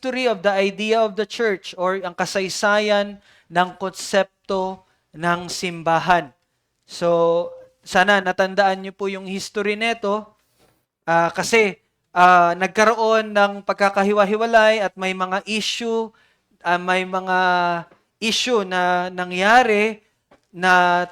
history of the idea of the church or ang kasaysayan ng konsepto ng simbahan. So, sana natandaan niyo po yung history nito kasi nagkaroon ng pagkakahiwa-hiwalay at may mga issue na nangyari na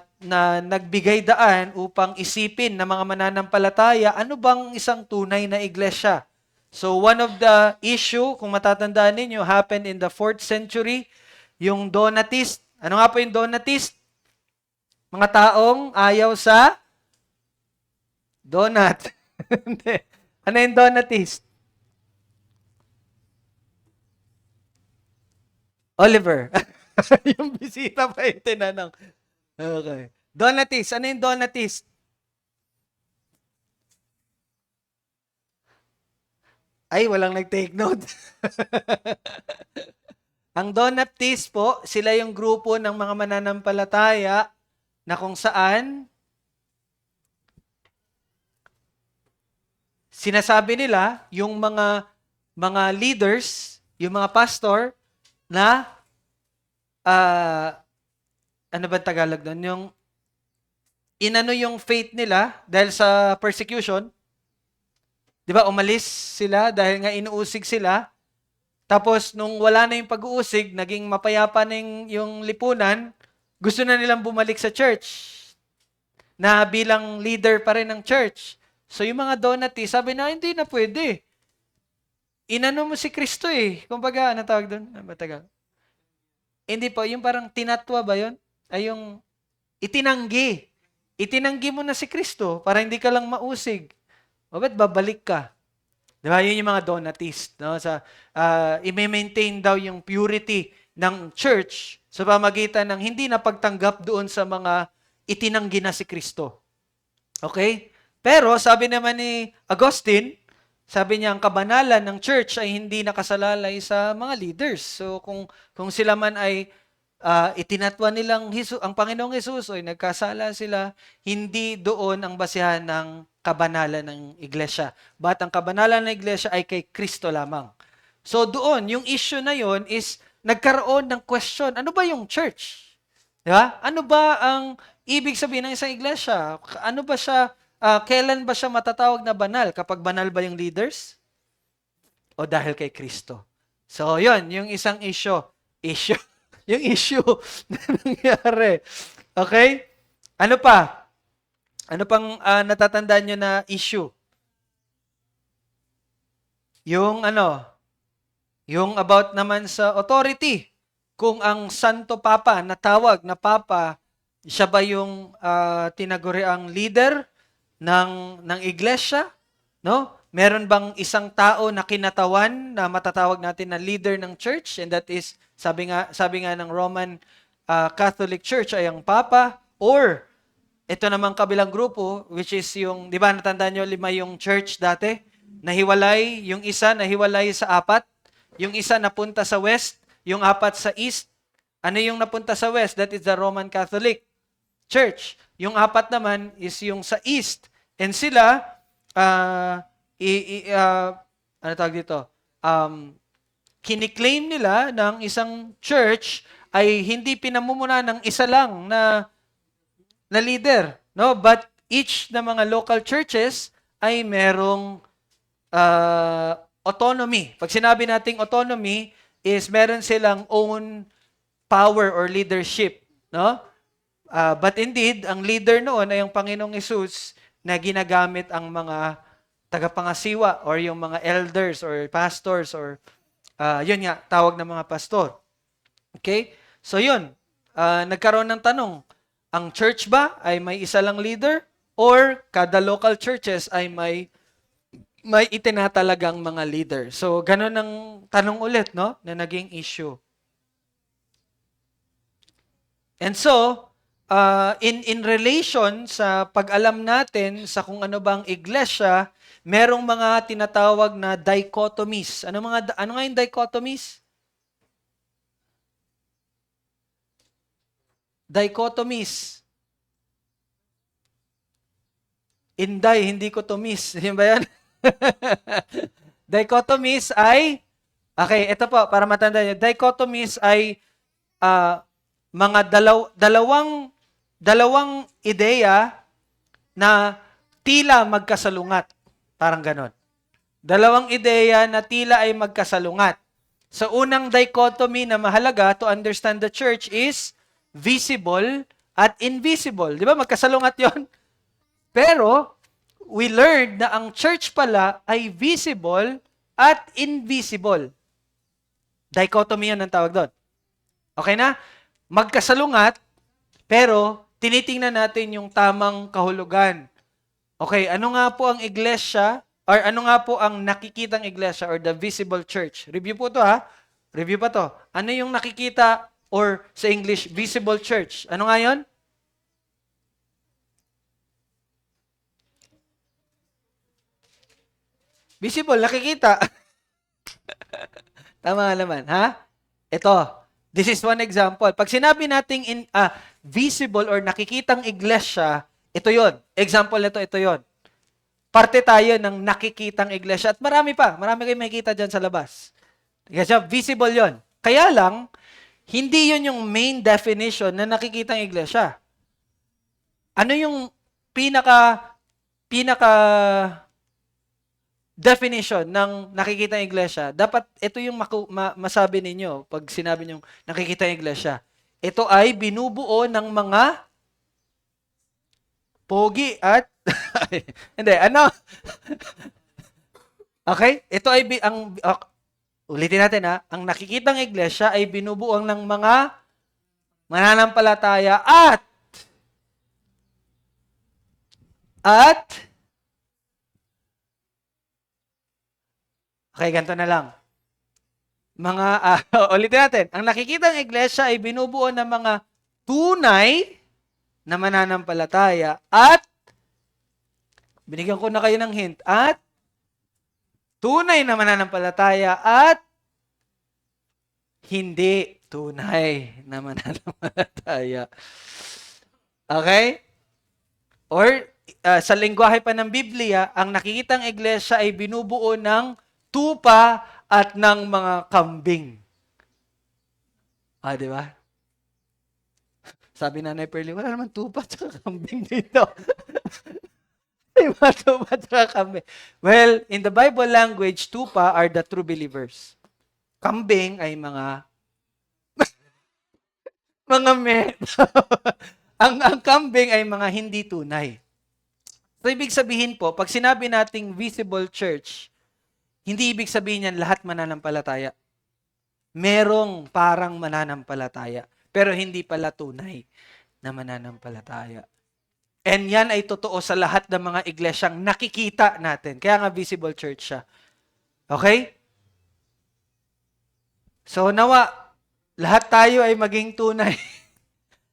nagbigay daan upang isipin ng mga mananampalataya, ano bang isang tunay na iglesia? So one of the issue, kung matatandaan ninyo, happened in the 4th century, yung Donatist. Ano nga po yung Donatist? Mga taong ayaw sa donut. Hindi. Ano yung Donatist? Oliver. Yung bisita pa yung tinanong. Okay. Donatist. Ano yung Donatist? Ay, walang nag-take note. Ang Donatist po, sila yung grupo ng mga mananampalataya na kung saan sinasabi nila yung mga leaders, yung mga pastor na ano ba Tagalog doon? Yung inano yung faith nila dahil sa persecution. 'Di ba? Umalis sila dahil nga inuusig sila. Tapos nung wala na yung pag-uusig, naging mapayapa na yung lipunan, gusto na nilang bumalik sa church na bilang leader pa rin ng church. So yung mga Donati, sabi na, hindi na pwede. Inano mo si Kristo eh. Kumbaga, ano tawag doon? Ano ba tagal? Hindi po, yung parang tinatwa ba yun? Ay yung itinanggi. Itinanggi mo na si Kristo para hindi ka lang mausig. O ba't babalik ka? Di ba? Yun yung mga Donatist. No? I-maintain daw yung purity ng church sa pamagitan ng hindi napagtanggap doon sa mga itinanggi na si Kristo. Okay? Pero sabi naman ni Augustine, sabi niya ang kabanalan ng church ay hindi nakasalalay sa mga leaders. So kung sila man ay itinatwa nilang ang Panginoong Hesus ay nagkasala sila, hindi doon ang basihan ng kabanalan ng iglesia. But ang kabanalan ng iglesia ay kay Kristo lamang. So doon, yung issue na yon is nagkaroon ng question, ano ba yung church? Diba? Ano ba ang ibig sabihin ng isang iglesia? Ano ba siya, kailan ba siya matatawag na banal? Kapag banal ba yung leaders? O dahil kay Kristo? So yon, yung isang issue. Yung issue na nangyari. Okay? Ano pa? Ano pang natatandaan nyo na issue? Yung yung about naman sa authority. Kung ang Santo Papa na tawag na Papa, siya ba yung tinaguriang leader ng iglesia? No? Meron bang isang tao na kinatawan na matatawag natin na leader ng church? And that is, sabi nga ng Roman Catholic Church ay ang Papa. Or, ito namang kabilang grupo, which is yung, di ba natandaan nyo, 5 yung church dati? Nahiwalay, yung isa nahiwalay sa 4. Yung isa napunta sa west, yung 4 sa east. Ano yung napunta sa west? That is the Roman Catholic Church. Yung 4 naman is yung sa east. And sila, ano tawag dito? Kiniklaim nila ng isang church ay hindi pinamumuna ng isa lang na leader, no? But each na mga local churches ay merong autonomy. Pag sinabi nating autonomy is meron silang own power or leadership, no? But indeed, ang leader noon ay ang Panginoong Hesus na ginagamit ang mga tagapangasiwa or yung mga elders or pastors or yun nga, tawag ng mga pastor. Okay? So yun, nagkaroon ng tanong, ang church ba ay may isa lang leader or kada local churches ay may itinatalagang mga leader? So ganun ang tanong ulit, no, na naging issue. And so, in relation sa pag-alam natin sa kung ano bang iglesia, merong mga tinatawag na dichotomies. Ano nga yung dichotomies? Dichotomies. Inday, hindi ko to miss. Yun ba yan? Dichotomies ay Okay, ito po, para matanda niyo. Dichotomies ay mga dalawang ideya na tila magkasalungat. Parang ganon. Dalawang ideya na tila ay magkasalungat. Sa unang dichotomy na mahalaga to understand the church is visible at invisible. Di ba? Magkasalungat yon. Pero, we learned na ang church pala ay visible at invisible. Dichotomy yun ang tawag doon. Okay na? Magkasalungat, pero tinitingnan natin yung tamang kahulugan. Okay, ano nga po ang iglesia, or ano nga po ang nakikitang iglesia or the visible church? Review po to ha. Review pa to. Ano yung nakikita or sa English, visible church? Ano nga yun? Visible, nakikita. Tama nga naman, ha? Ito, this is one example. Pag sinabi nating visible or nakikitang iglesia, ito yon. Example nito, ito yon. Parte tayo ng nakikitang iglesia. At marami pa. Marami kayong makikita dyan sa labas. Kasi visible yon. Kaya lang, hindi yun yung main definition na nakikitang iglesia. Ano yung pinaka definition ng nakikitang iglesia? Dapat ito yung masabi ninyo pag sinabi nyo nakikitang iglesia. Ito ay binubuo ng mga pogi at hindi, ano? Okay? Ito ay ulitin natin ha. Ang nakikitang iglesia ay binubuo ng mga mananampalataya at okay, ganito na lang. Ulitin natin. Ang nakikitang iglesia ay binubuo ng mga tunay na mananampalataya at binigyan ko na kayo ng hint, at tunay na mananampalataya at hindi tunay na mananampalataya. Okay? Or sa lengguwahe pa ng Biblia, ang nakikitang iglesia ay binubuo ng tupa at ng mga kambing. Di ba? Sabi Nanay Pearlie, wala naman tupa at kambing dito. Tupa at kambing. Well, in the Bible language, tupa are the true believers. Kambing ay mga ang kambing ay mga hindi tunay. So, ibig sabihin po, pag sinabi nating visible church, hindi ibig sabihin yan lahat mananampalataya. Merong parang mananampalataya, pero hindi pala tunay na mananampalataya. And yan ay totoo sa lahat ng mga iglesyang nakikita natin. Kaya nga visible church siya. Okay? So, nawa, lahat tayo ay maging tunay.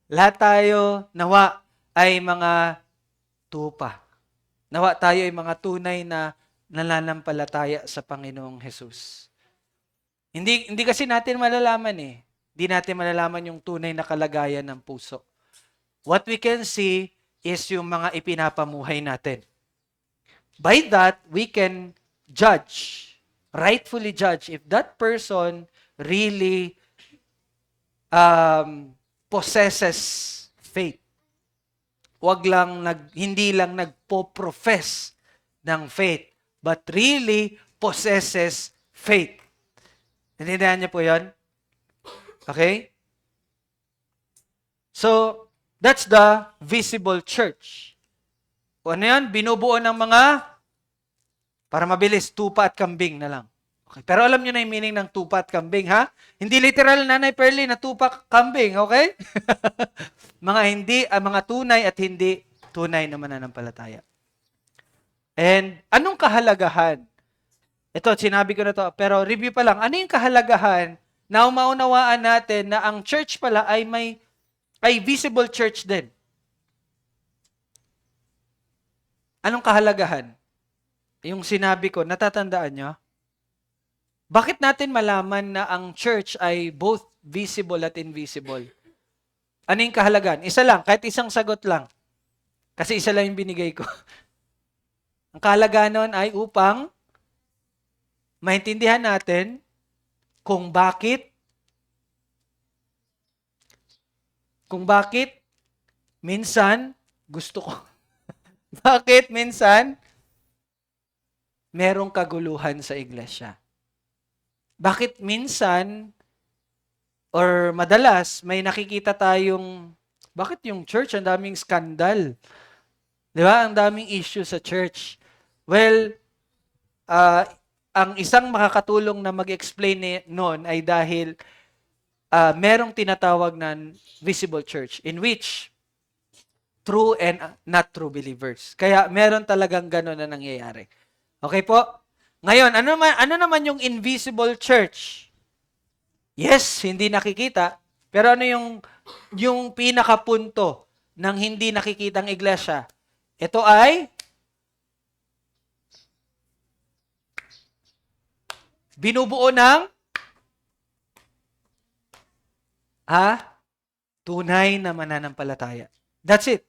Lahat tayo, nawa, ay mga tupa. Nawa tayo ay mga tunay na nananampalataya sa Panginoong Jesus. Hindi kasi natin malalaman eh. Hindi natin malalaman yung tunay na kalagayan ng puso. What we can see is yung mga ipinapamuhay natin. By that, we can judge, rightfully judge if that person really possesses faith. Hindi lang nagpo-profess ng faith, but really possesses faith. Naintindihan niyo po yun? Okay? So, that's the visible church. O ano yan? Binubuo ng mga, para mabilis, tupa at kambing na lang. Okay. Pero alam niyo na yung meaning ng tupa at kambing, ha? Hindi literal, Nanay Pearlie, na tupa kambing, okay? mga tunay at hindi tunay na mananampalataya. And anong kahalagahan? Ito, sinabi ko na to, pero review pa lang. Ano yung kahalagahan na maunawaan natin na ang church pala ay visible church din? Anong kahalagahan? Yung sinabi ko, natatandaan nyo? Bakit natin malaman na ang church ay both visible at invisible? Ano yung kahalagahan? Isa lang, kahit isang sagot lang. Kasi isa lang yung binigay ko. Ang kahalagahan nun ay upang maintindihan natin kung bakit minsan gusto ko bakit minsan merong kaguluhan sa iglesia. Bakit minsan or madalas may nakikita tayong bakit yung church ang daming skandal? 'Di ba? Ang daming issue sa church. Well, ang isang makakatulong na mag-explain noon ay dahil merong tinatawag na visible church in which true and not true believers. Kaya meron talagang gano'n na nangyayari. Okay po? Ngayon, ano naman yung invisible church? Yes, hindi nakikita. Pero ano yung pinakapunto ng hindi nakikitang iglesia? Ito ay binubuo ng tunay na mananampalataya. That's it.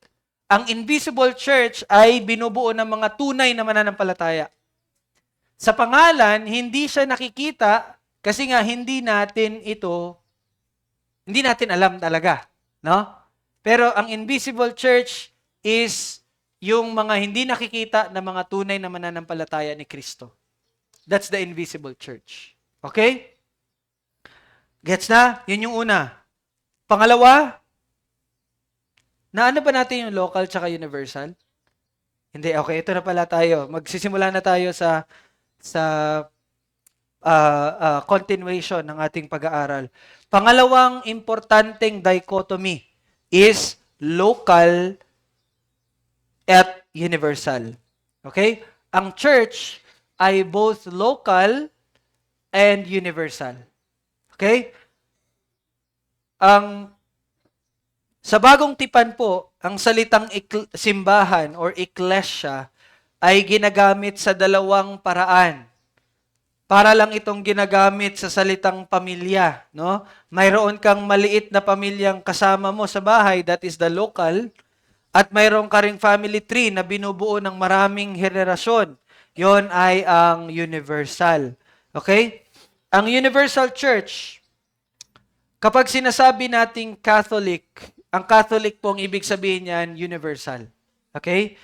Ang invisible church ay binubuo ng mga tunay na mananampalataya. Sa pangalan, hindi siya nakikita kasi nga hindi natin alam talaga. No? Pero ang invisible church is yung mga hindi nakikita na mga tunay na mananampalataya ni Kristo. That's the invisible church. Okay? Gets na? Yun yung una. Pangalawa, naano ba natin yung local tsaka universal? Hindi, okay. Ito na pala tayo. Magsisimula na tayo sa continuation ng ating pag-aaral. Pangalawang importanteng dichotomy is local at universal. Okay? Ang church ay both local and universal. Okay? Sa bagong tipan po, ang salitang simbahan or eklesya ay ginagamit sa dalawang paraan. Para lang itong ginagamit sa salitang pamilya, no? Mayroon kang maliit na pamilyang kasama mo sa bahay, that is the local, at mayroon ka ring family tree na binubuo ng maraming henerasyon. Yon ay ang universal. Okay? Ang universal church, kapag sinasabi nating Catholic, ang Catholic pong ibig sabihin niyan, universal. Okay?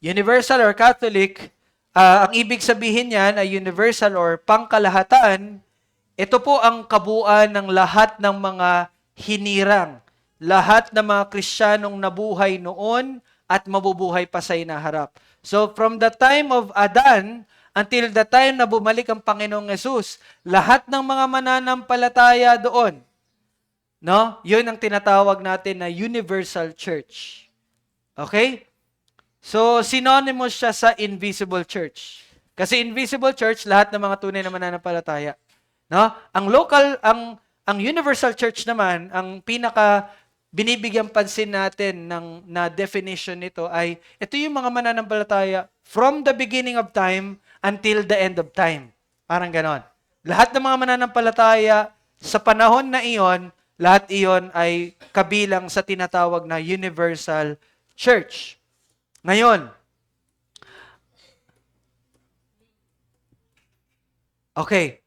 Universal or Catholic, ang ibig sabihin niyan ay universal or pangkalahatan. Ito po ang kabuuan ng lahat ng mga hinirang, lahat ng mga Kristiyanong nabuhay noon at mabubuhay pa sa inaharap. So from the time of Adan until the time na bumalik ang Panginoong Yesus, lahat ng mga mananampalataya doon, no? Yun ang tinatawag natin na universal church. Okay? So, synonymous siya sa invisible church. Kasi invisible church, lahat ng mga tunay na mananampalataya. No? Ang local, ang universal church naman, ang pinaka binibigyan pansin natin na definition nito ay, ito yung mga mananampalataya from the beginning of time until the end of time. Parang ganon. Lahat ng mga mananampalataya sa panahon na iyon, lahat iyon ay kabilang sa tinatawag na universal church. Ngayon, okay,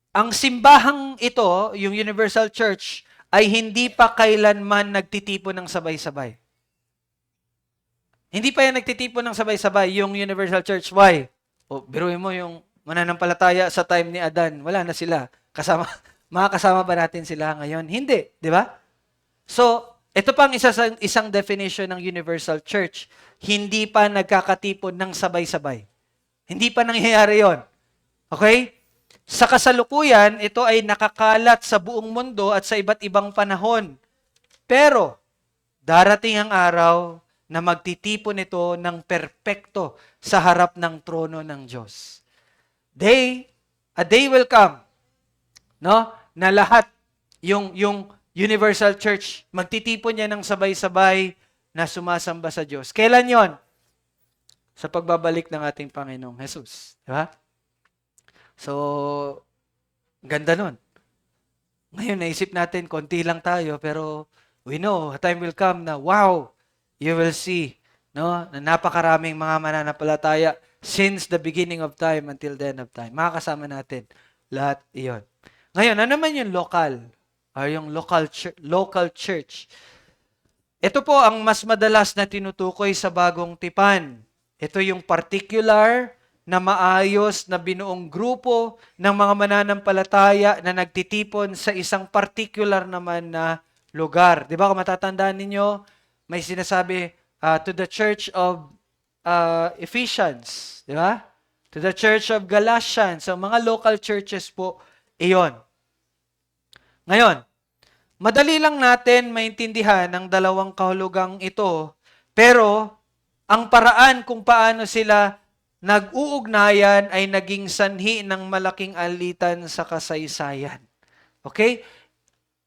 ang simbahang ito, yung universal church, ay hindi pa kailanman nagtitipon ng sabay-sabay. Hindi pa yan nagtitipon ng sabay-sabay yung universal church. Why? Biruin mo yung mananampalataya sa time ni Adan. Wala na sila. Makakasama ba natin sila ngayon? Hindi. Di ba? So, ito pang isang definition ng universal church. Hindi pa nagkakatipon ng sabay-sabay. Hindi pa nangyayari yon. Okay? Sa kasalukuyan, ito ay nakakalat sa buong mundo at sa iba't ibang panahon. Pero, darating ang araw na magtitipon ito ng perpekto sa harap ng trono ng Diyos. A day will come, no? Na lahat, yung universal church, magtitipon niya ng sabay-sabay na sumasamba sa Diyos. Kailan yon? Sa pagbabalik ng ating Panginoong Jesus. Di ba? So, ganda nun. Ngayon, naisip natin, konti lang tayo, pero we know, a time will come na, wow, you will see, no, na napakaraming mga mananampalataya since the beginning of time until the end of time. Makakasama natin lahat iyon. Ngayon, ano naman yung local? Or yung local church? Ito po ang mas madalas na tinutukoy sa bagong tipan. Ito yung particular na maayos na binuong grupo ng mga mananampalataya na nagtitipon sa isang particular naman na lugar. Di ba kung matatandaan ninyo, may sinasabi to the church of Ephesians. Di ba? To the church of Galatians. So mga local churches po, iyon. Ngayon, madali lang natin maintindihan ang dalawang kahulugang ito, pero ang paraan kung paano sila nag-uugnayan ay naging sanhi ng malaking alitan sa kasaysayan. Okay?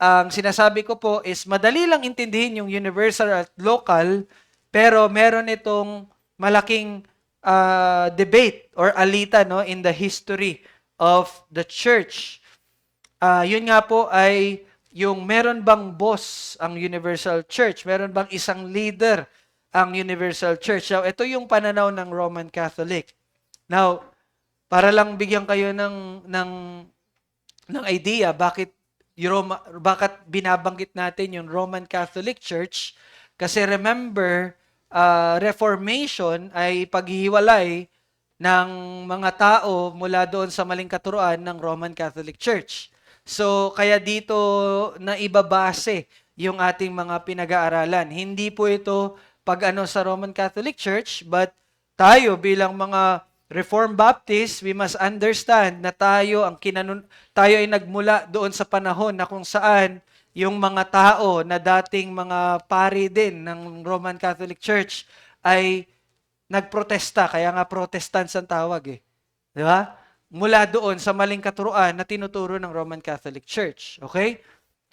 Ang sinasabi ko po is madali lang intindihin yung universal at local, pero meron itong malaking debate or alitan in the history of the church. Yun nga po ay yung meron bang boss ang Universal Church? Meron bang isang leader ang Universal Church? Now, ito yung pananaw ng Roman Catholic. Now, para lang bigyan kayo ng idea bakit binabanggit natin yung Roman Catholic Church, kasi remember, Reformation ay paghihiwalay ng mga tao mula doon sa maling katuruan ng Roman Catholic Church. So, kaya dito na ibabase yung ating mga pinag-aaralan. Hindi po ito pag-ano sa Roman Catholic Church, but tayo bilang mga Reformed Baptist, we must understand na tayo ay nagmula doon sa panahon na kung saan yung mga tao na dating mga pari din ng Roman Catholic Church ay nagprotesta, kaya nga Protestants ang tawag eh. Di ba? Mula doon sa maling katuruan na tinuturo ng Roman Catholic Church. Okay?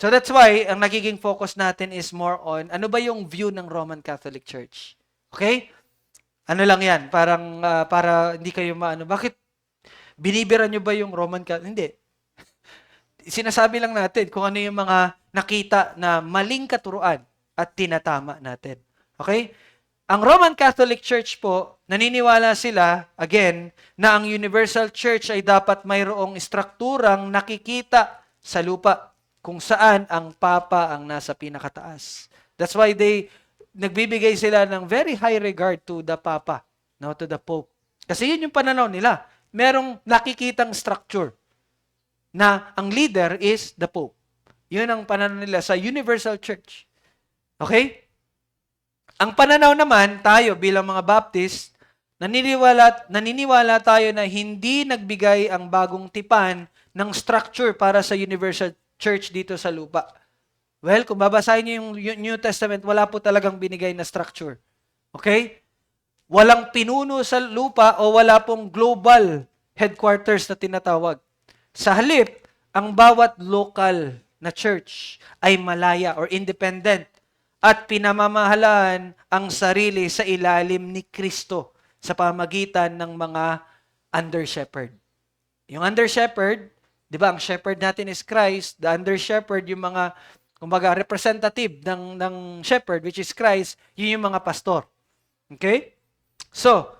So that's why, ang nagiging focus natin is more on, ano ba yung view ng Roman Catholic Church? Okay? Ano lang yan, parang, para hindi kayo maano. Bakit binibira nyo ba yung Roman Catholic? Hindi. Sinasabi lang natin kung ano yung mga nakita na maling katuruan at tinatama natin. Okay? Ang Roman Catholic Church po, naniniwala sila, again, na ang Universal Church ay dapat mayroong strukturang nakikita sa lupa kung saan ang Papa ang nasa pinakataas. That's why nagbibigay sila ng very high regard to the Papa, to the Pope. Kasi yun yung pananaw nila. Merong nakikitang structure na ang leader is the Pope. Yun ang pananaw nila sa Universal Church. Okay? Ang pananaw naman, tayo bilang mga Baptist, naniniwala tayo na hindi nagbigay ang bagong tipan ng structure para sa Universal Church dito sa lupa. Well, kung babasahin niyo yung New Testament, wala po talagang binigay na structure. Okay? Walang pinuno sa lupa o wala pong global headquarters na tinatawag. Sa halip, ang bawat local na church ay malaya or independent at pinamamahalaan ang sarili sa ilalim ni Kristo sa pamagitan ng mga under-shepherd. Yung under-shepherd, di ba, ang shepherd natin is Christ, the under-shepherd, yung mga, kumbaga, representative ng shepherd, which is Christ, yun yung mga pastor. Okay? So,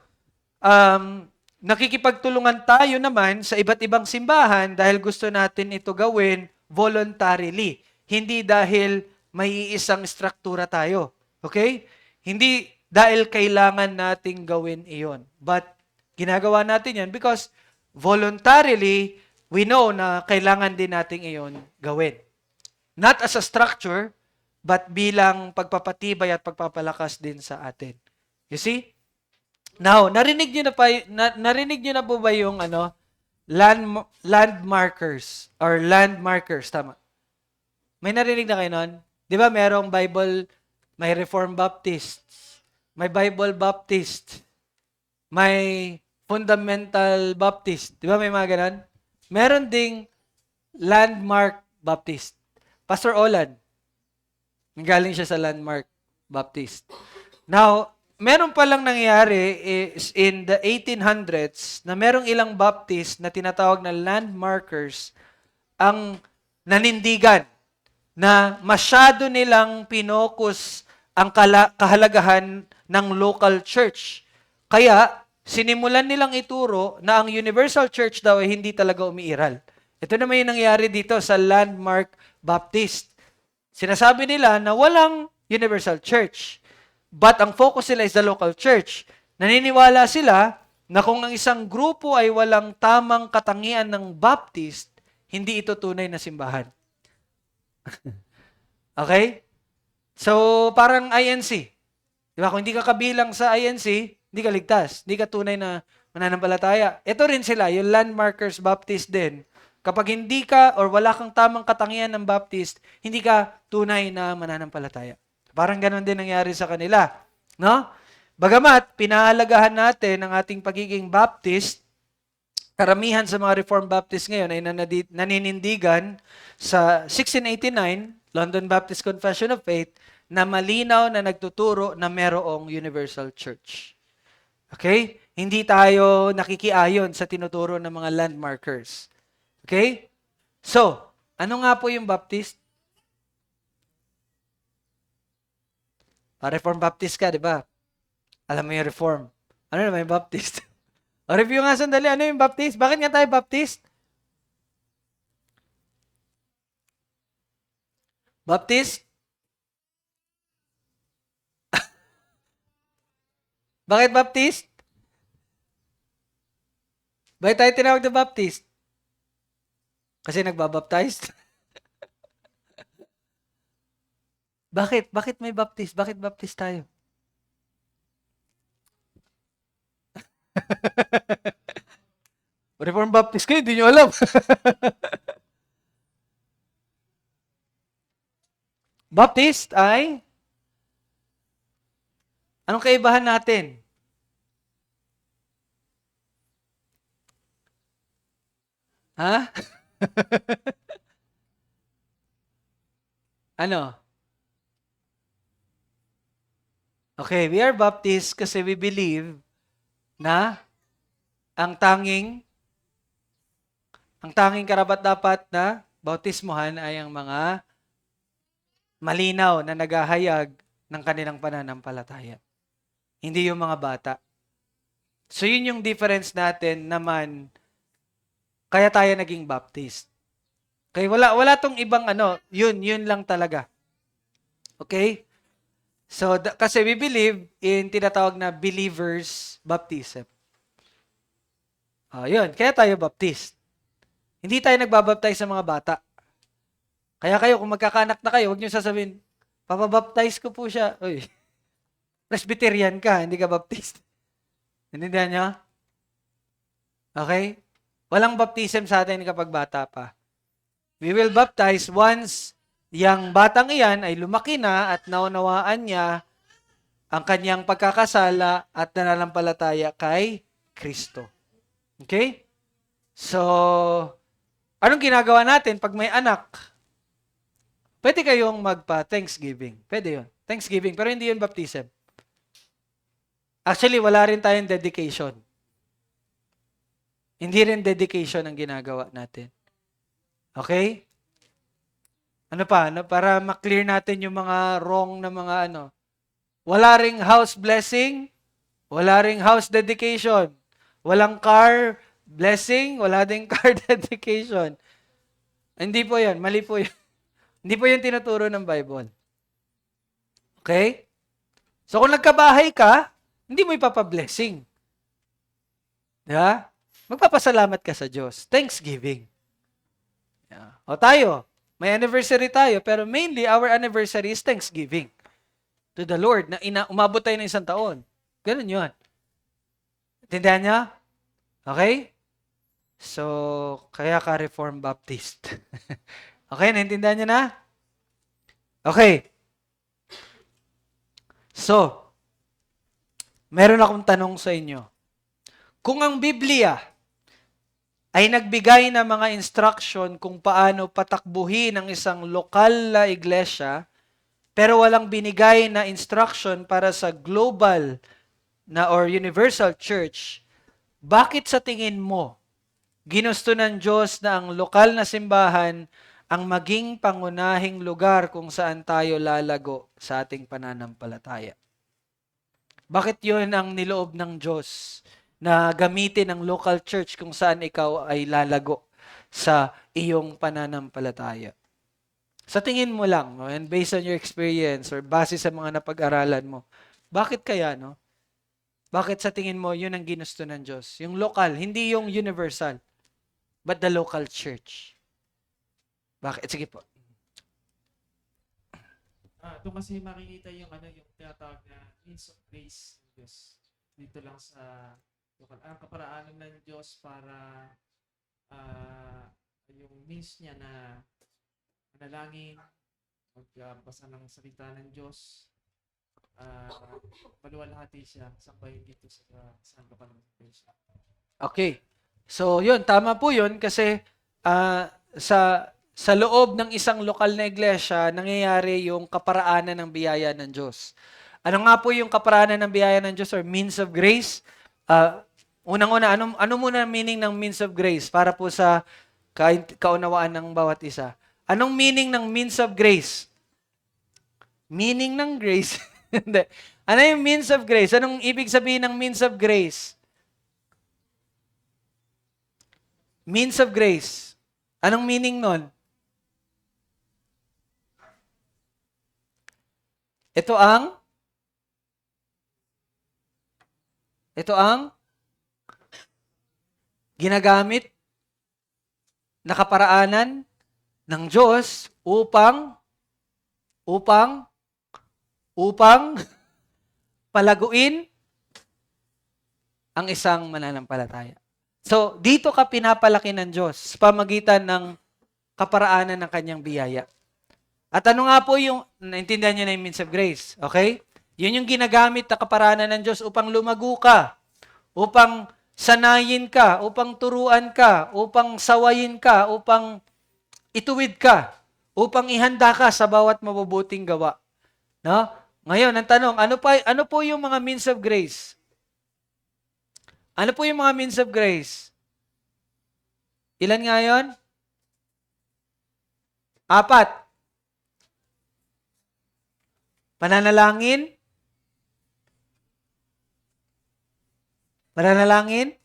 nakikipagtulungan tayo naman sa iba't ibang simbahan dahil gusto natin ito gawin voluntarily. Hindi dahil may isang struktura tayo. Okay? Hindi dahil kailangan nating gawin iyon. But ginagawa natin yan because voluntarily, we know na kailangan din nating iyon gawin. Not as a structure, but bilang pagpapatibay at pagpapalakas din sa atin. You see? Now, narinig niyo na po ba yung landmarkers or landmarkers, tama? May narinig na kayo nun? Di ba merong Bible, may Reformed Baptist, may Bible Baptist, may Fundamental Baptist. Di ba may mga ganun? Meron ding Landmark Baptist. Pastor Olan, galing siya sa Landmark Baptist. Now, meron palang nangyayari is in the 1800s na merong ilang Baptist na tinatawag na landmarkers ang nanindigan na masyado nilang pinokus ang kahalagahan ng local church. Kaya, sinimulan nilang ituro na ang Universal Church daw ay hindi talaga umiiral. Ito naman yung nangyari dito sa Landmark Baptist. Sinasabi nila na walang universal church. But ang focus nila is the local church. Naniniwala sila na kung ang isang grupo ay walang tamang katangian ng Baptist, hindi ito tunay na simbahan. Okay? So, parang INC. Di ba? Kung hindi ka kabilang sa INC, hindi ka ligtas. Hindi ka tunay na mananampalataya. Ito rin sila, yung Landmarkers Baptist din. Kapag hindi ka or wala kang tamang katangian ng Baptist, hindi ka tunay na mananampalataya. Parang ganun din nangyari sa kanila. No? Bagamat, pinahalagahan natin ang ating pagiging Baptist, karamihan sa mga Reformed Baptist ngayon ay naninindigan sa 1689, London Baptist Confession of Faith, na malinaw na nagtuturo na merong universal church. Okay? Hindi tayo nakikiayon sa tinuturo ng mga landmarkers. Okay? So, ano nga po yung Baptist? Reformed Baptist ka, di ba? Alam mo yung Reform. Ano naman yung Baptist? O, review nga sandali. Ano yung Baptist? Bakit nga tayo Baptist? Baptist? Bakit Baptist? Bakit tayo tinawag na Baptist? Kasi nagbabaptize? Bakit? Bakit may Baptist? Bakit Baptist tayo? Reformed Baptist kayo, hindi nyo alam. Baptist ay, anong kaibahan natin? Ha? Ano? Okay, we are Baptist kasi we believe na ang tanging karapat-dapat na bautismuhan ay ang mga malinaw na naghahayag ng kanilang pananampalataya. Hindi yung mga bata. So yun yung difference natin naman, kaya tayo naging Baptist. Okay, wala tong ibang yun lang talaga. Okay? So, kasi we believe in tinatawag na believers baptism. Yun. Kaya tayo Baptist. Hindi tayo nagbabaptize sa mga bata. Kaya kayo, kung magkakanak na kayo, huwag niyo sasabihin, papabaptize ko po siya. Uy, Presbyterian ka, hindi ka Baptist. Intindihan niyo? Okay? Walang baptism sa atin kapag bata pa. We will baptize once yang batang iyan ay lumaki na at naunawaan niya ang kanyang pagkakasala at nananampalataya kay Kristo. Okay? So, anong ginagawa natin pag may anak? Pwede kayong magpa-Thanksgiving. Pwede yun. Thanksgiving, pero hindi yun baptism. Actually, wala rin tayong dedication. Hindi rin dedication ang ginagawa natin. Okay? Ano pa? Para ma-clear natin yung mga wrong na mga Wala ring house blessing, wala ring house dedication, walang car blessing, wala ding car dedication. Hindi po yan. Mali po yan. Hindi po yung tinuturo ng Bible. Okay? So kung nagkabahay ka, hindi mo ipapa-blessing. Diba? Magpapasalamat ka sa Diyos. Thanksgiving. Yeah. O tayo, may anniversary tayo, pero mainly our anniversary is Thanksgiving to the Lord na umabot tayo ng 1 taon. Ganun yun. Intindihan niya? Okay? So, kaya ka Reformed Baptist. Okay, naintindihan niyo na? Okay. So, meron akong tanong sa inyo. Kung ang Biblia ay nagbigay ng mga instruction kung paano patakbuhin ang isang lokal na iglesia, pero walang binigay na instruction para sa global na or universal church, bakit sa tingin mo ginusto ng Diyos na ang lokal na simbahan ang maging pangunahing lugar kung saan tayo lalago sa ating pananampalataya? Bakit yun ang niloob ng Diyos na gamitin ang local church kung saan ikaw ay lalago sa iyong pananampalataya. Sa tingin mo lang, no, and based on your experience or base sa mga napag-aralan mo, bakit kaya, no? Bakit sa tingin mo yun ang ginusto ng Diyos? Yung local, hindi yung universal, but the local church. Bakit? Sige po. Doon kasi makikita yung yung tinatawag na means of grace ng Diyos. Dito lang sa local. Ang kaparaanan ng Diyos para yung means niya na manalangin, magbasa ng salita ng Diyos, paluwalhati siya, sambahin dito sa lokal ng iglesia. Okay. So, yun, tama po yun kasi sa loob ng isang lokal na iglesia, nangyayari yung kaparaanan ng biyaya ng Diyos. Ano nga po yung kaparaanan ng biyaya ng Diyos or means of grace? Unang-una, ano muna meaning ng means of grace para po sa kaunawaan ng bawat isa? Anong meaning ng means of grace? Meaning ng grace? Hindi. Ano yung means of grace? Anong ibig sabihin ng means of grace? Means of grace. Anong meaning nun? Ito ang ginagamit na kaparaanan ng Diyos upang palaguin ang isang mananampalataya. So, dito ka pinapalaki ng Diyos sa pamagitan ng kaparaanan ng kanyang biyaya. At ano nga po yung, naintindihan nyo na yung means of grace, okay? Yun yung ginagamit na kaparaanan ng Diyos upang lumago ka, upang sanayin ka, upang turuan ka, upang sawayin ka, upang ituwid ka, upang ihanda ka sa bawat mabubuting gawa. No? Ngayon, ang tanong, ano po yung mga means of grace? Ano po yung mga means of grace? Ilan nga yun? 4. Pananalangin? Pananalangin?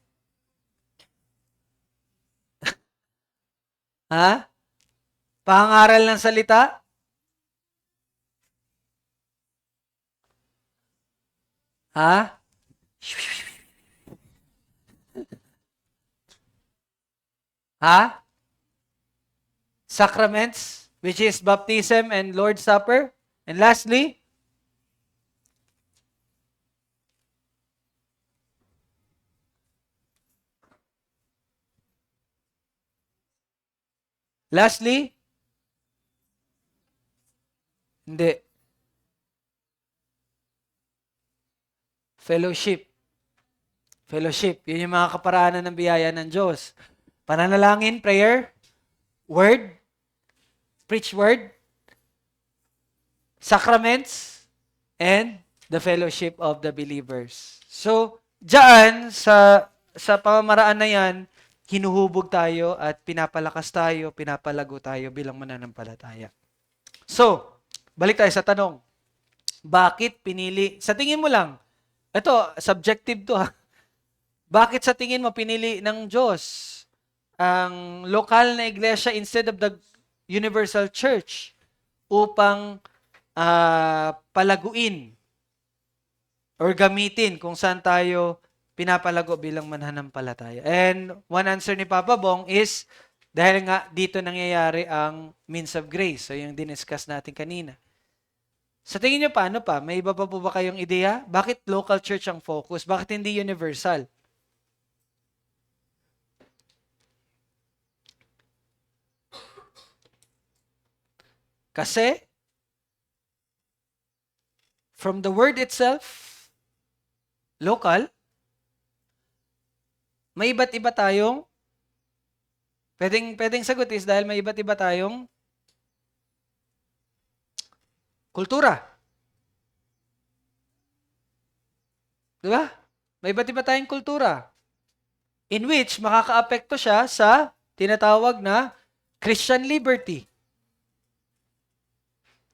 Ha? Pangaral ng salita? Ha? Ha? Sacraments, which is baptism and Lord's Supper. And lastly, hindi. Fellowship. Yun yung mga kaparaanan ng biyaya ng Diyos. Pananalangin, prayer, word, preach word, sacraments, and the fellowship of the believers. So, diyan sa pamamaraan na yan, hinuhubog tayo at pinapalakas tayo, pinapalago tayo bilang mananampalataya. So, balik tayo sa tanong. Bakit pinili? Sa tingin mo lang, ito, subjective to ha. Bakit sa tingin mo pinili ng Diyos ang lokal na iglesia instead of the universal church upang palaguin or gamitin kung saan tayo pinapalago bilang mananampalataya? And one answer ni Papa Bong is dahil nga dito nangyayari ang means of grace. So yung diniscuss natin kanina. Sa tingin nyo paano pa? May iba pa po ba kayong ideya? Bakit local church ang focus? Bakit hindi universal? Kasi, from the word itself, local, may iba't iba tayong, pwedeng sagot is dahil may iba't iba tayong kultura. Di ba? May iba't iba tayong kultura in which makakaapekto siya sa tinatawag na Christian liberty.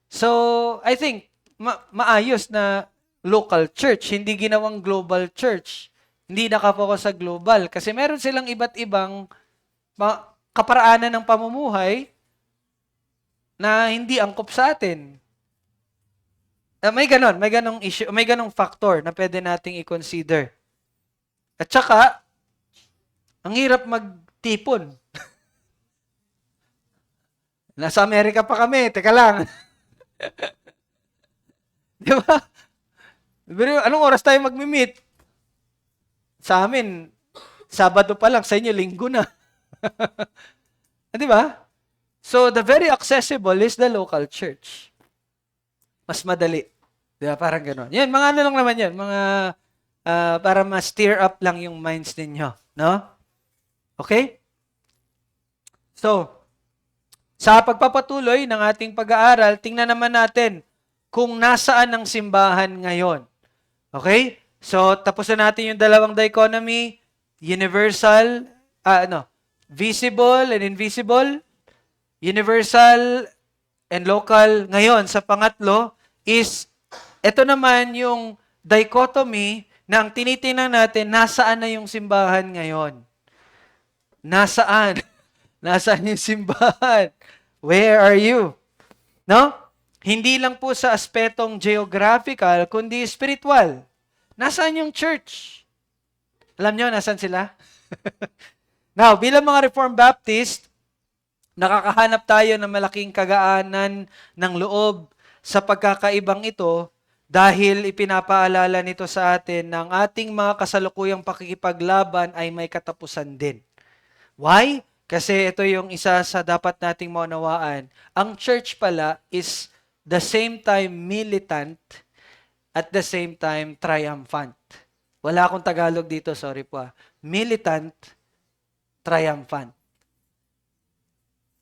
So, I think, maayos na local church, hindi ginawang global church. Hindi nakapokus sa global. Kasi meron silang iba't ibang kaparaanan ng pamumuhay na hindi angkop sa atin. May ganong issue, may ganong factor na pwede nating i-consider. At saka, ang hirap magtipon. Nasa Amerika pa kami, teka lang. Di ba? Pero anong oras tayo mag-meet? Sa amin, Sabado pa lang, sa inyo, Linggo na. Di ba? So, the very accessible is the local church. Mas madali. Di ba? Parang gano'n. Yan, mga ano lang naman yan. Mga, para ma-steer up lang yung minds ninyo. No? Okay? So, sa pagpapatuloy ng ating pag-aaral, tingnan naman natin kung nasaan ang simbahan ngayon. Okay? So, tapos na natin yung dalawang dichotomy, universal, visible and invisible, universal and local. Ngayon, sa pangatlo is, ito naman yung dichotomy na ang tinitingnan natin, nasaan na yung simbahan ngayon? Nasaan? Nasaan yung simbahan? Where are you? No? Hindi lang po sa aspetong geographical, kundi spiritual. Nasaan yung church? Alam nyo, nasaan sila? Now, bilang mga Reformed Baptist, nakakahanap tayo ng malaking kagaanan ng loob sa pagkakaibang ito dahil ipinapaalala nito sa atin ng ating mga kasalukuyang pakikipaglaban ay may katapusan din. Why? Kasi ito yung isa sa dapat nating maunawaan. Ang church pala is the same time militant at the same time triumphant. Wala akong Tagalog dito, sorry po. Militant, triumphant.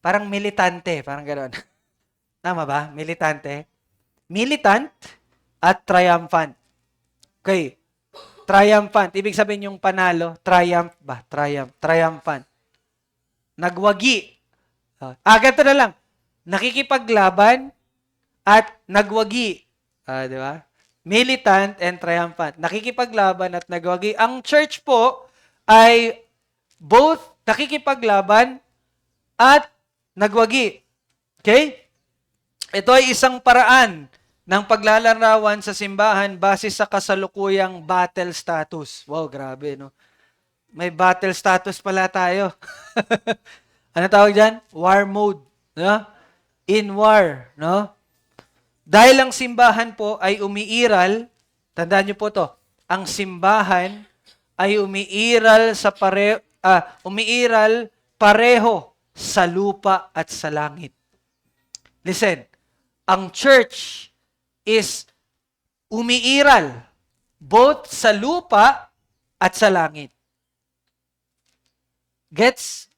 Parang militante, parang gano'n. Tama ba? Militante. Militant at triumphant. Okay. Triumphant. Ibig sabihin yung panalo. Triumph ba? Triumphant. Nagwagi. Ganito na lang. Nakikipaglaban at nagwagi. Di ba? Militant and triumphant. Nakikipaglaban at nagwagi. Ang church po ay both nakikipaglaban at nagwagi. Okay? Ito ay isang paraan ng paglalarawan sa simbahan base sa kasalukuyang battle status. Wow, grabe, no? May battle status pala tayo. Ano tawag dyan? War mode. No? In war. No? Dahil ang simbahan po ay umiiral, tandaan niyo po to, ang simbahan ay umiiral pareho sa lupa at sa langit. Listen, ang church is umiiral both sa lupa at sa langit. Gets?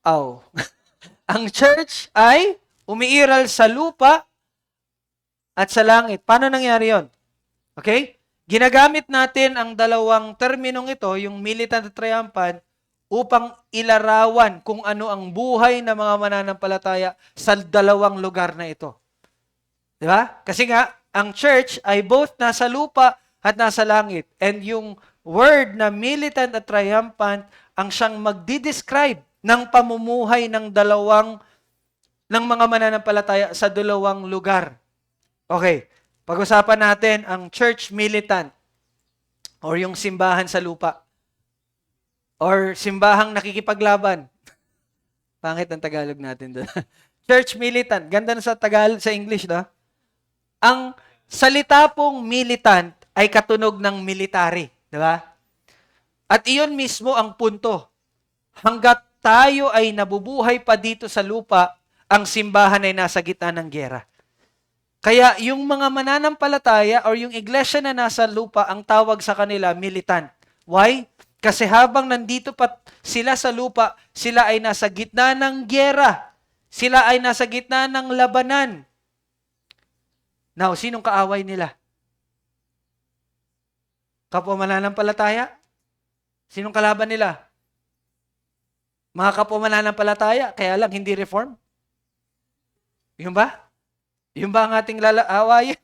Oh. Ang church ay umiiral sa lupa at sa langit. Paano nangyari yon? Okay? Ginagamit natin ang dalawang terminong ito, yung militant at triumphant, upang ilarawan kung ano ang buhay ng mga mananampalataya sa dalawang lugar na ito. Di ba? Kasi nga, ang church ay both nasa lupa at nasa langit. And yung word na militant at triumphant ang siyang magdi-describe ng pamumuhay ng mga mananampalataya sa dalawang lugar. Okay, pag-usapan natin ang church militant or yung simbahan sa lupa or simbahang nakikipaglaban. Pangit ang Tagalog natin doon. Church militant. Ganda na sa sa English, no? Ang salita pong militant ay katunog ng military. Di ba? At iyon mismo ang punto. Hanggat tayo ay nabubuhay pa dito sa lupa, ang simbahan ay nasa gitna ng giyera. Kaya yung mga mananampalataya or yung iglesia na nasa lupa, ang tawag sa kanila militant. Why? Kasi habang nandito pa sila sa lupa, sila ay nasa gitna ng giyera. Sila ay nasa gitna ng labanan. Now, sinong kaaway nila? Kapwa mananampalataya? Sinong kalaban nila? Mga kapwa mananampalataya, kaya lang hindi reform? Yun ba? Yun ba ang ating awayin?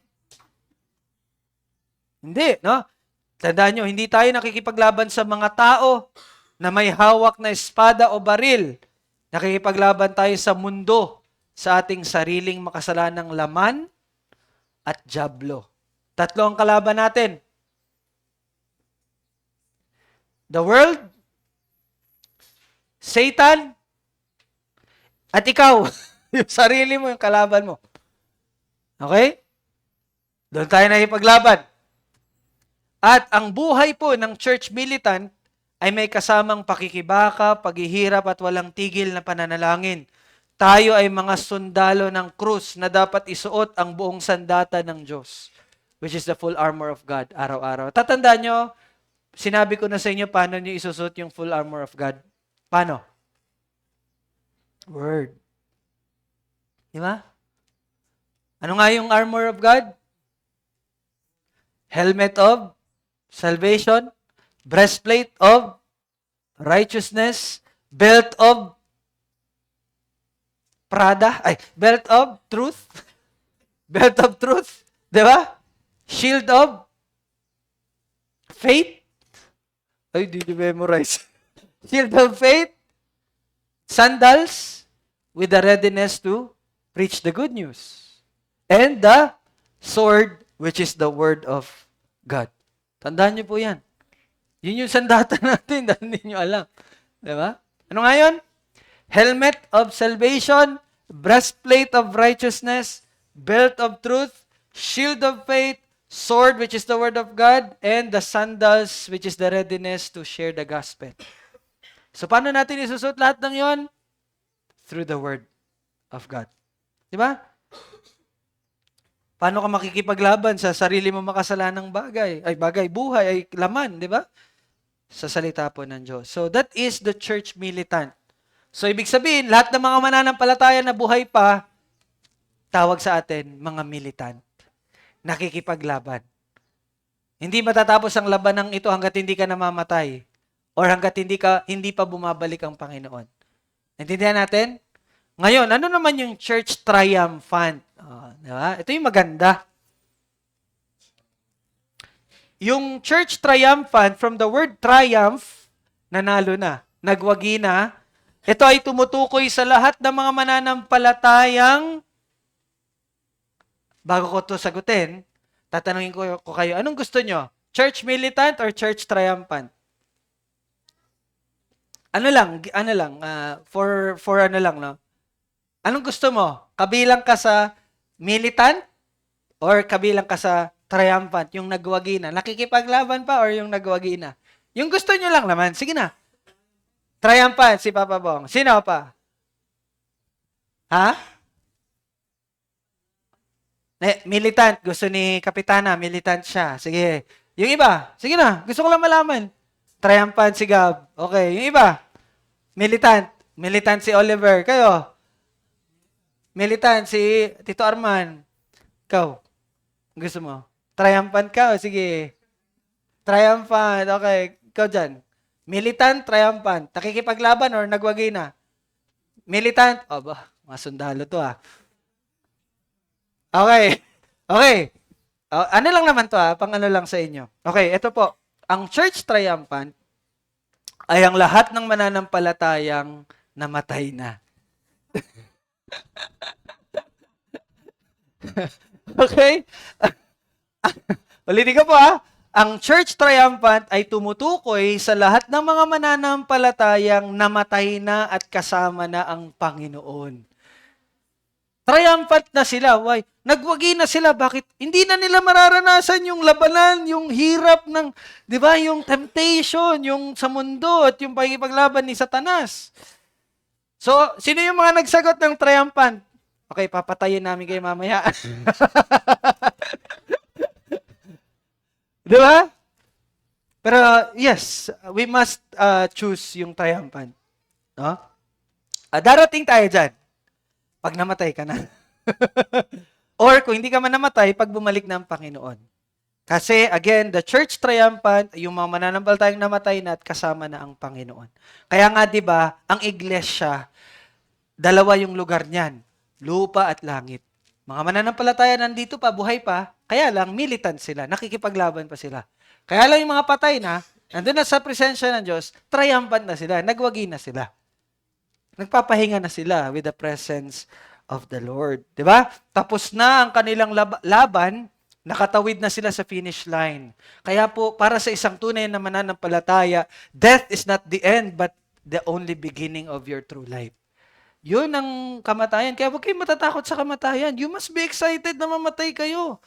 Hindi, no? Tandaan nyo, hindi tayo nakikipaglaban sa mga tao na may hawak na espada o baril. Nakikipaglaban tayo sa mundo, sa ating sariling makasalanang laman at dyablo. Tatlo ang kalaban natin. The world, Satan, at ikaw. Yung sarili mo, yung kalaban mo. Okay? Doon tayo nakipaglaban. At ang buhay po ng church militant ay may kasamang pakikibaka, paghihirap at walang tigil na pananalangin. Tayo ay mga sundalo ng krus na dapat isuot ang buong sandata ng Diyos, which is the full armor of God, araw-araw. Tatandaan nyo, sinabi ko na sa inyo paano nyo isusuot yung full armor of God. Paano? Word. Di ba? Ano nga yung armor of God? Helmet of salvation, breastplate of righteousness, belt of belt of truth. Belt of truth. Di ba? Shield of faith. Ay, di memorize. Shield of faith. Sandals with the readiness to preach the good news. And the sword, which is the word of God. Tandaan niyo po yan. Yun yung sandata natin dahil hindi niyo alam. Diba? Ano nga yun? Helmet of salvation, breastplate of righteousness, belt of truth, shield of faith, sword, which is the word of God, and the sandals, which is the readiness to share the gospel. So, paano natin isusot lahat ng yon? Through the word of God. Diba? Paano ka makikipaglaban sa sarili mo makasalanang buhay, ay laman, di ba? Sa salita po ng Diyos. So, that is the church militant. So, ibig sabihin, lahat ng mga mananampalataya na buhay pa, tawag sa atin, mga militant. Nakikipaglaban. Hindi matatapos ang labanang ito hanggat hindi ka namamatay or hanggat hindi pa bumabalik ang Panginoon. Naintindihan natin? Ngayon, ano naman yung church triumphant? Diba? Ito yung maganda. Yung church triumphant, from the word triumph, nanalo na, nagwagi na, ito ay tumutukoy sa lahat ng mga mananampalatayang, bago ko ito sagutin, tatanungin ko kayo, anong gusto nyo? Church militant or church triumphant? For ano lang, no? Anong gusto mo? Kabilang ka sa militant or kabilang ka sa triumphant, yung nagwagi na? Nakikipaglaban pa or yung nagwagi na? Yung gusto nyo lang naman. Sige na. Triumphant, si Papa Bong. Sino pa? Ha? Militant. Gusto ni Kapitana. Militant siya. Sige. Yung iba. Sige na. Gusto ko lang malaman. Triumphant si Gab. Okay. Yung iba. Militant. Militant si Oliver. Kayo? Militant si Tito Arman. Ikaw? Gusto mo? Triumphant ka? O sige. Triumphant. Okay. Ikaw dyan. Militant, triumphant. Nakikipaglaban or nagwagi na? Militant. O ba, mga sundalo to Okay. Okay. Ano lang naman to pang ano lang sa inyo. Okay, ito po. Ang church triumphant ay ang lahat ng mananampalatayang namatay na. Okay? Ulitin ko po Ang church triumphant ay tumutukoy sa lahat ng mga mananampalatayang namatay na at kasama na ang Panginoon. Triumphant na sila. Why? Nagwagi na sila. Bakit? Hindi na nila mararanasan yung labanan, yung hirap ng, di ba, yung temptation, yung sa mundo at yung pagkipaglaban ni Satanas. So, sino yung mga nagsagot ng triumphant? Okay, papatayin namin kayo mamaya. Di ba? Pero, yes, we must choose yung triumphant. No? Darating tayo dyan. Pag namatay ka na. Or kung hindi ka man namatay, pag bumalik na ang Panginoon. Kasi, again, the church triumphant, yung mga mananampalatayang namatay na at kasama na ang Panginoon. Kaya nga, di ba, ang iglesia, dalawa yung lugar niyan. Lupa at langit. Mga mananampalataya nandito pa, buhay pa, kaya lang, militant sila, nakikipaglaban pa sila. Kaya lang yung mga patay na, nandun na sa presensya ng Diyos, triumphant na sila, nagwagi na sila. Nagpapahinga na sila with the presence of the Lord. Di ba? Tapos na ang kanilang laban, nakatawid na sila sa finish line. Kaya po, para sa isang tunay na mananampalataya, death is not the end, but the only beginning of your true life. Yun ang kamatayan. Kaya huwag kayong matatakot sa kamatayan. You must be excited na mamatay kayo.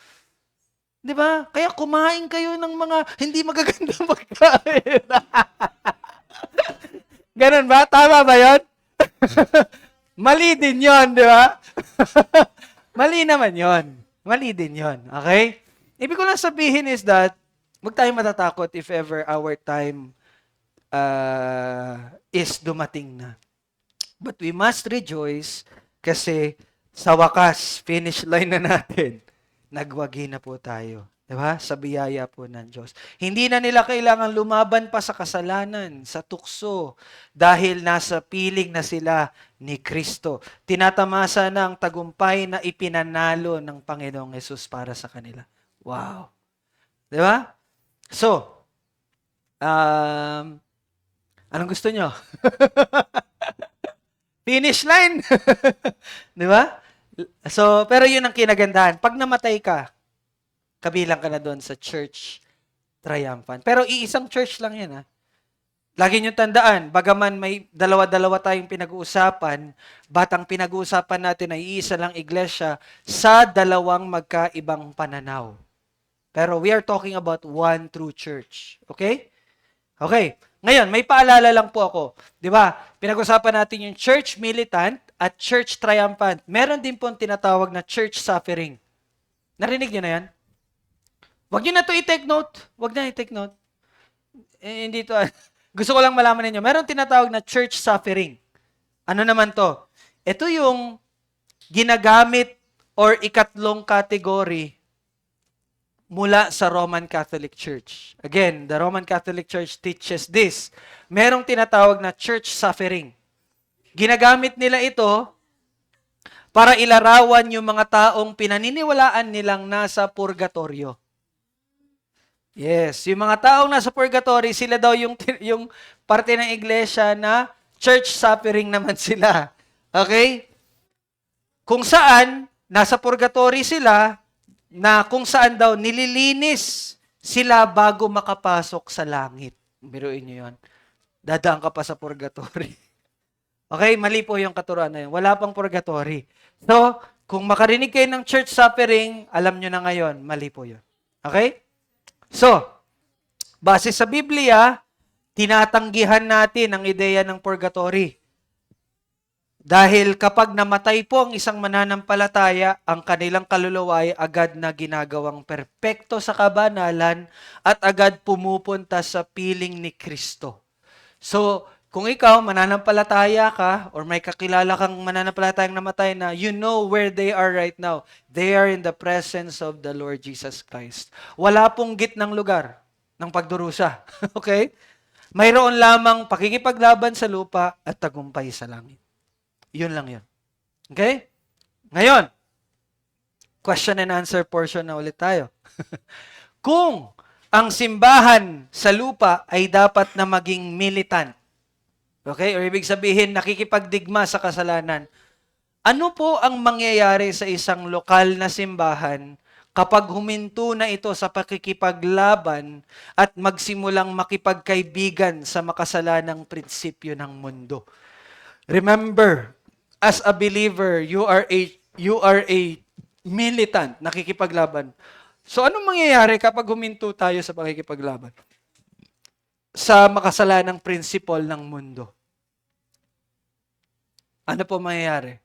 Di ba? Kaya kumain kayo ng mga hindi magagandang pagkain. Ganun ba? Tama ba yun? Mali din yun, di ba? Mali naman yun. Mali din yun. Okay? Ibig ko lang sabihin is that, huwag tayong matatakot if ever our time is dumating na. But we must rejoice kasi sa wakas, finish line na natin. Nagwagi na po tayo. Diba? Sa biyaya po ng Diyos. Hindi na nila kailangan lumaban pa sa kasalanan, sa tukso, dahil nasa piling na sila ni Kristo. Tinatamasa na ang tagumpay na ipinanalo ng Panginoong Yesus para sa kanila. Wow. Diba? So, anong gusto nyo? Finish line. Di ba? So, pero yun ang kinagandahan. Pag namatay ka, kabilang ka na doon sa church triumphant. Pero iisang church lang yan, ha? Lagi nyo tandaan, bagaman may dalawa-dalawa tayong pinag-uusapan, batang pinag-uusapan natin ay iisa lang iglesia sa dalawang magkaibang pananaw. Pero we are talking about one true church. Okay? Okay. Ngayon, may paalala lang po ako. Di ba? Pinag-usapan natin yung church militant at church triumphant. Meron din po tinatawag na church suffering. Narinig niyo na yan? Huwag niyo na to i-take note. Huwag na i-take note. Hindi to. Gusto ko lang malaman ninyo. Meron tinatawag na church suffering. Ano naman to? Ito yung ginagamit or ikatlong category mula sa Roman Catholic Church. Again, the Roman Catholic Church teaches this. Merong tinatawag na church suffering. Ginagamit nila ito para ilarawan yung mga taong pinaniniwalaan nilang nasa purgatorio. Yes, yung mga taong nasa purgatory, sila daw yung parte ng iglesia na church suffering naman sila. Okay? Kung saan, nasa purgatory sila, na kung saan daw nililinis sila bago makapasok sa langit. Biruin nyo yun. Dadaan ka pa sa purgatory. Okay, mali po yung katuruan na yun. Wala pang purgatory. So, kung makarinig kayo ng church suffering, alam nyo na ngayon, mali po yun. Okay? So, base sa Biblia, tinatanggihan natin ang ideya ng purgatory. Dahil kapag namatay po ang isang mananampalataya, ang kanilang kaluluwa ay agad na ginagawang perpekto sa kabanalan at agad pumupunta sa piling ni Kristo. So, kung ikaw mananampalataya ka or may kakilala kang mananampalatayang namatay na, you know where they are right now. They are in the presence of the Lord Jesus Christ. Wala pong gitnang lugar ng pagdurusa. Okay? Mayroon lamang pakikipaglaban sa lupa at tagumpay sa langit. Yun lang yun. Okay? Ngayon, question and answer portion na ulit tayo. Kung ang simbahan sa lupa ay dapat na maging militant, okay? Or ibig sabihin, nakikipagdigma sa kasalanan, ano po ang mangyayari sa isang lokal na simbahan kapag huminto na ito sa pakikipaglaban at magsimulang makipagkaibigan sa makasalanang prinsipyo ng mundo? Remember, as a believer, you are a militant, nakikipaglaban. So anong mangyayari kapag huminto tayo sa pakikipaglaban sa makasalanang prinsipal ng mundo? Ano po mangyayari?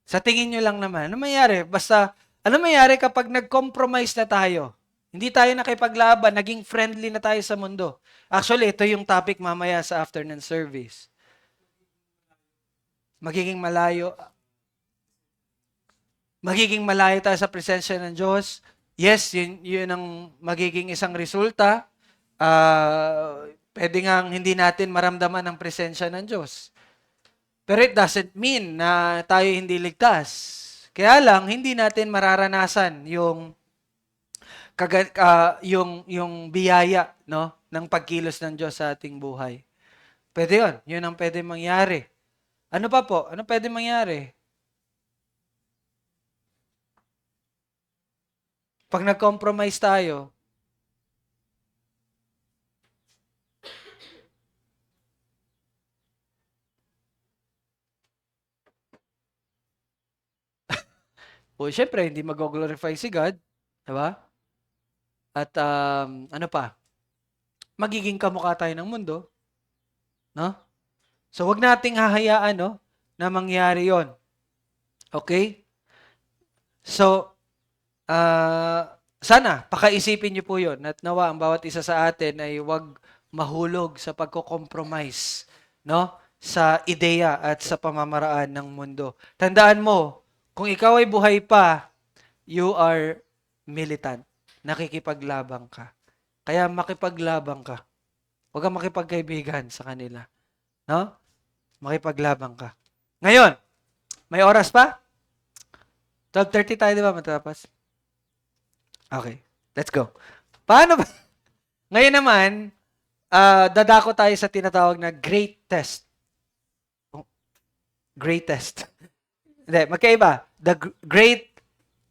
Sa tingin nyo lang naman, ano mangyayari? Basta, ano mangyayari kapag nag-compromise na tayo? Hindi tayo nakipaglaban, naging friendly na tayo sa mundo. Actually, ito yung topic mamaya sa afternoon service. Magiging malayo tayo sa presensya ng Diyos. Yes, yun ang magiging isang resulta. Pwede nga hindi natin maramdaman ang presensya ng Diyos. Pero it doesn't mean na tayo hindi ligtas. Kaya lang, hindi natin mararanasan yung biyaya, no, ng pagkilos ng Diyos sa ating buhay. Pwede yun. Yun ang pwede mangyari. Ano pa po? Ano pwede mangyari? Pag nag-compromise tayo, o syempre, hindi mag-glorify si God. Diba? At ano pa? Magiging kamukha tayo ng mundo. No? So, wag nating hahayaan, no, na mangyari yon. Okay? So, sana, pakaisipin niyo po yun. At nawa, ang bawat isa sa atin ay wag mahulog sa pagko-compromise, no, sa ideya at sa pamamaraan ng mundo. Tandaan mo, kung ikaw ay buhay pa, you are militant. Nakikipaglabang ka. Kaya makipaglabang ka. Huwag kang makipagkaibigan sa kanila. No? Makipaglabang ka. Ngayon, may oras pa? 12:30 tayo, di ba, matapos? Okay, let's go. Paano ba? Ngayon naman, dadako tayo sa tinatawag na great test. Great test. Hindi, magkaiba. The great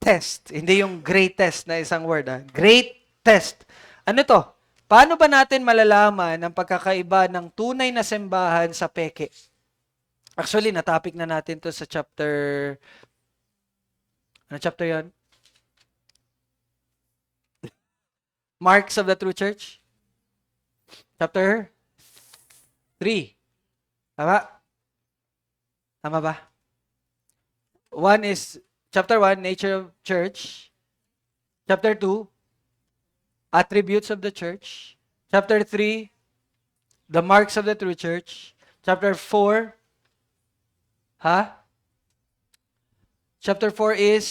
test. Hindi yung greatest na isang word. Great test. Ano to? Paano ba natin malalaman ang pagkakaiba ng tunay na simbahan sa peke? Actually, na-topic na natin to sa chapter... Ano chapter yan? Marks of the True Church? Chapter 3. Tama? Tama ba? Chapter 1, Nature of Church. Chapter 2, Attributes of the Church. Chapter 3, The Marks of the True Church. Chapter 4, Chapter 4 is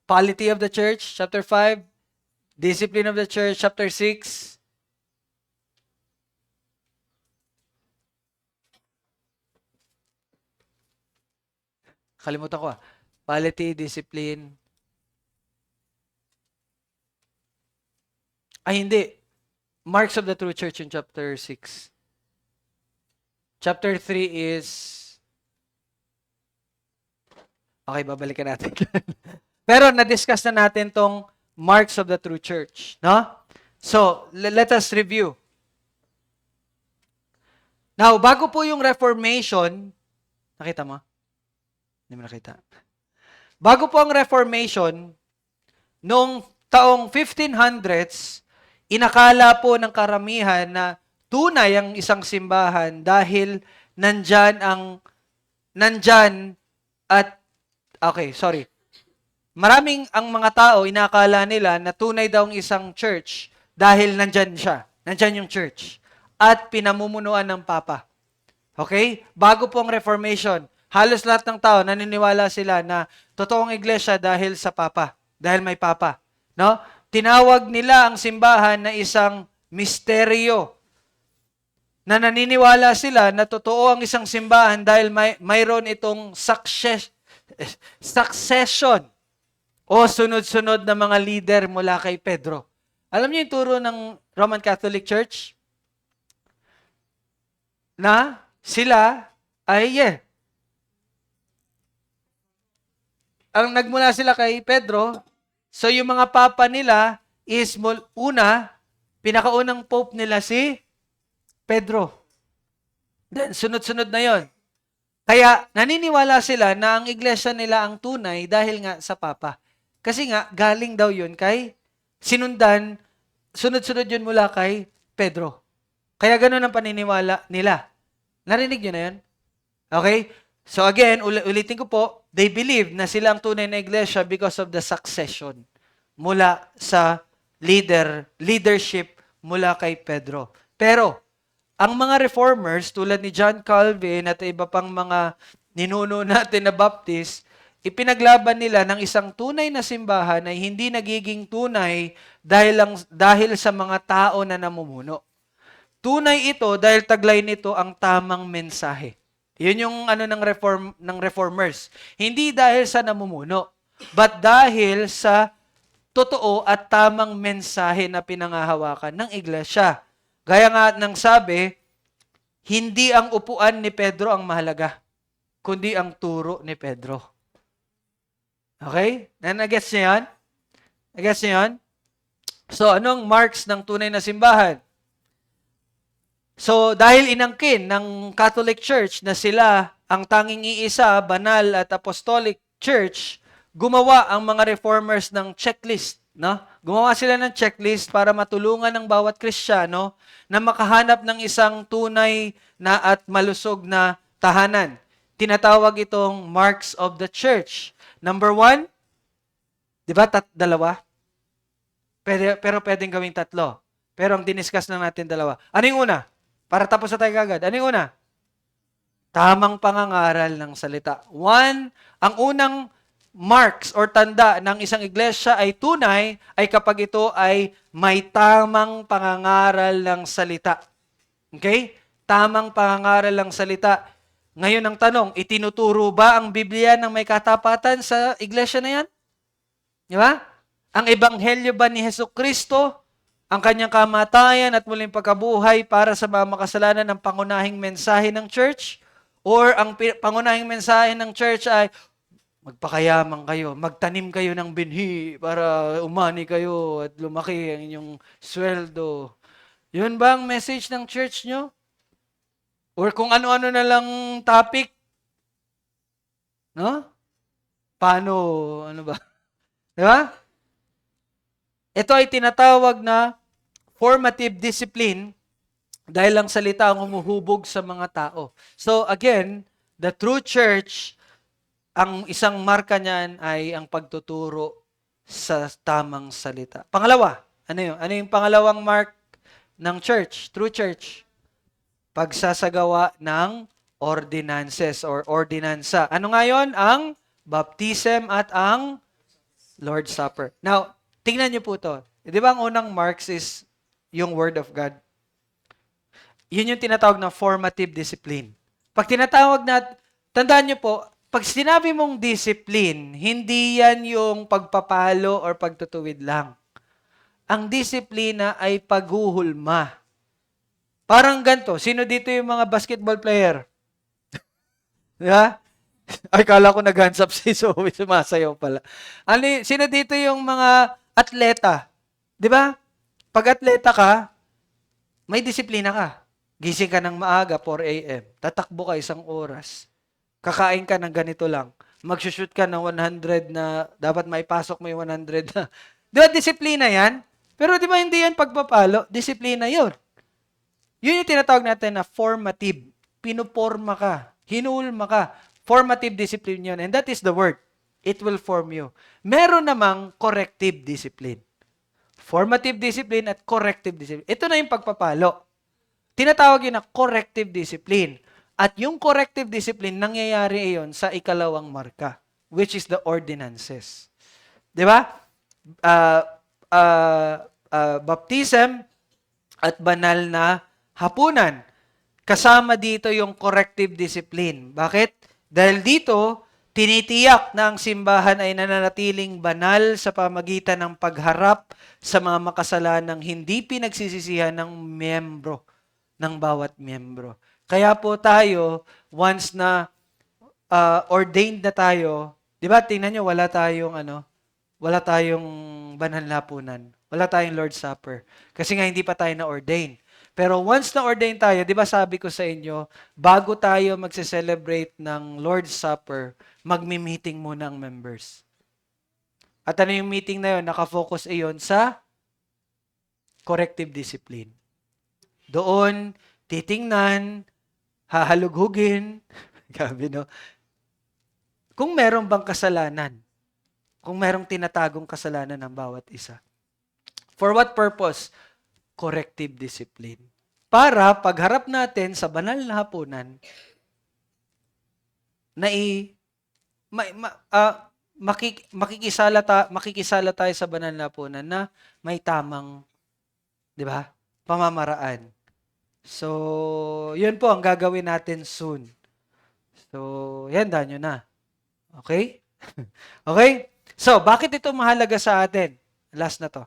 Polity of the Church. Chapter 5, Discipline of the Church. Chapter 6, kalimutan ko Polity, Discipline. Ay, hindi. Marks of the True Church in chapter 6. Chapter 3 is... Okay, babalikan natin. Pero na-discuss na natin tong Marks of the True Church. No? So, let us review. Now, bago po yung Reformation, nakita mo? Hindi mo nakita. Bago po ang Reformation, noong taong 1500s, inakala po ng karamihan na tunay ang isang simbahan dahil nandyan Maraming ang mga tao, inakala nila na tunay daw ang isang church dahil nandyan siya. Nandyan yung church. At pinamumunuan ng Papa. Okay? Bago po ang Reformation, halos lahat ng tao naniniwala sila na totoong iglesia dahil sa Papa. Dahil may Papa. No? Tinawag nila ang simbahan na isang misteryo. Na naniniwala sila na totoo ang isang simbahan dahil mayroon itong succession o sunod-sunod na mga leader mula kay Pedro. Alam niyo yung turo ng Roman Catholic Church? Na sila ay ang nagmula sila kay Pedro, so yung mga papa nila is pinakaunang pope nila si Pedro. Then, sunod-sunod na yon. Kaya naniniwala sila na ang iglesia nila ang tunay dahil nga sa Papa. Kasi nga, galing daw yun kay sunod-sunod yun mula kay Pedro. Kaya ganun ang paniniwala nila. Narinig nyo na yun? Okay? So again, ulitin ko po, they believe na sila ang tunay na iglesia because of the succession mula sa leadership mula kay Pedro. Pero, ang mga reformers tulad ni John Calvin at iba pang mga ninuno natin na Baptist, ipinaglaban nila ng isang tunay na simbahan ay hindi nagiging tunay dahil sa mga tao na namumuno. Tunay ito dahil taglay nito ang tamang mensahe. Yun yung ng reformers. Hindi dahil sa namumuno, but dahil sa totoo at tamang mensahe na pinangahawakan ng iglesia. Gaya nga ng sabi, Hindi ang upuan ni Pedro ang mahalaga, kundi ang turo ni Pedro. Okay? Nagets niyo yan? Nagets niyo yan? So, anong marks ng tunay na simbahan? So, dahil inangkin ng Catholic Church na sila ang tanging iisa, banal at apostolic church, gumawa ang mga reformers ng checklist. No? Gumawa sila ng checklist para matulungan ng bawat Kristiyano na makahanap ng isang tunay na at malusog na tahanan. Tinatawag itong marks of the church. Number 1, di ba, dalawa? Pero pwedeng gawing 3. Pero ang diniscuss lang natin 2. Ano yung una? Para tapos na tayo kagad. Ano yung una? Tamang pangangaral ng salita. 1, ang unang marks or tanda ng isang iglesia ay tunay ay kapag ito ay may tamang pangangaral ng salita. Okay? Tamang pangangaral ng salita. Ngayon ang tanong, itinuturo ba ang Biblia ng may katapatan sa iglesia na yan? Di ba? Ang ebanghelyo ba ni Hesukristo, ang kanyang kamatayan at muling pagkabuhay para sa mga makasalanan ng pangunahing mensahe ng church? Or ang pangunahing mensahe ng church ay magpakayaman kayo, magtanim kayo ng binhi para umani kayo at lumaki ang inyong sweldo. Yun ba ang message ng church nyo? Or kung ano-ano na lang topic? No? Paano, ano ba? Di ba? Ito ay tinatawag na formative discipline dahil ang salita ang humuhubog sa mga tao. So again, the true church, ang isang marka niyan ay ang pagtuturo sa tamang salita. Pangalawa, ano yun? Ano yung pangalawang mark ng church, true church? Pagsasagawa ng ordinances or ordinansa. Ano nga yun? Ang baptism at ang Lord's Supper. Now, tingnan niyo po to. Di ba ang unang marks is yung Word of God? Yun yung tinatawag na formative discipline. Pag tinatawag na, tandaan niyo po, pag sinabi mong discipline, hindi yan yung pagpapalo or pagtutuwid lang. Ang disiplina ay paghuhulma. Parang ganito, sino dito yung mga basketball player? Di ba? Ay, kala ko nag-hands up si Zoe, sumasayaw pala. Sino dito yung mga atleta? Di ba? Pag atleta ka, may disiplina ka. Gising ka ng maaga, 4 a.m. Tatakbo ka 1 oras. Kakain ka ng ganito lang. Magsushoot ka ng 100 na dapat maipasok mo yung 100 na. Di ba, disiplina yan? Pero di ba hindi yan pagpapalo? Disiplina yun. Yun yung tinatawag natin na formative. Pinuporma ka. Hinulma ka. Formative discipline yun. And that is the word. It will form you. Meron namang corrective discipline. Formative discipline at corrective discipline. Ito na yung pagpapalo. Tinatawag yun na corrective discipline. At yung corrective discipline, nangyayari iyon sa ikalawang marka, which is the ordinances. Di ba? Baptism at banal na hapunan. Kasama dito yung corrective discipline. Bakit? Dahil dito, tinitiyak na ang simbahan ay nananatiling banal sa pamagitan ng pagharap sa mga makasalanang hindi pinagsisisihan ng miyembro, ng bawat miyembro. Kaya po tayo, once na ordained na tayo, di ba, tingnan nyo, wala tayong banal na hapunan. Wala tayong Lord's Supper. Kasi nga hindi pa tayo na-ordain. Pero once na-ordain tayo, di ba sabi ko sa inyo, bago tayo magse-celebrate ng Lord's Supper, magmi-meeting muna ang members. At ano yung meeting na yun? Nakafocus iyon sa corrective discipline. Doon, titingnan, hahalughugin, gabi no? Kung meron bang kasalanan, kung merong tinatagong kasalanan ng bawat isa. For what purpose? Corrective discipline. Para pagharap natin sa banal na hapunan, makikisala tayo sa banal na hapunan na may tamang, di ba, pamamaraan. So, yun po ang gagawin natin soon. So, yan, nyo na. Okay? Okay? So, bakit ito mahalaga sa atin? Last na to.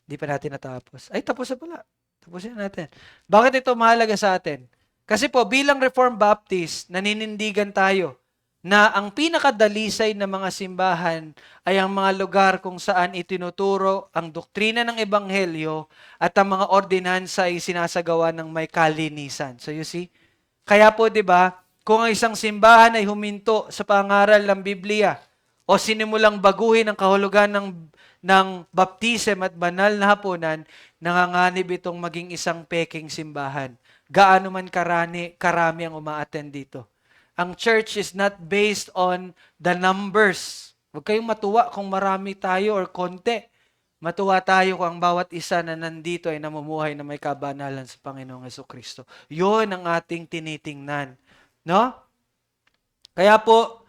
Hindi pa natin natapos. Ay, tapos na pala. Tapusin natin. Bakit ito mahalaga sa atin? Kasi po, bilang Reformed Baptist, naninindigan tayo na ang pinakadalisay na mga simbahan ay ang mga lugar kung saan itinuturo ang doktrina ng Ebanghelyo at ang mga ordinansa ay sinasagawa ng may kalinisan. So you see? Kaya po, di ba, kung ang isang simbahan ay huminto sa pangaral ng Biblia o sinimulang baguhin ang kahulugan ng baptism at banal na hapunan, nanganganib itong maging isang peking simbahan. Gaano man karami ang umaattend dito. Ang church is not based on the numbers. Huwag kayong matuwa kung marami tayo or konti. Matuwa tayo kung ang bawat isa na nandito ay namumuhay na may kabanalan sa Panginoong Jesucristo. Yun ang ating tinitingnan. No? Kaya po,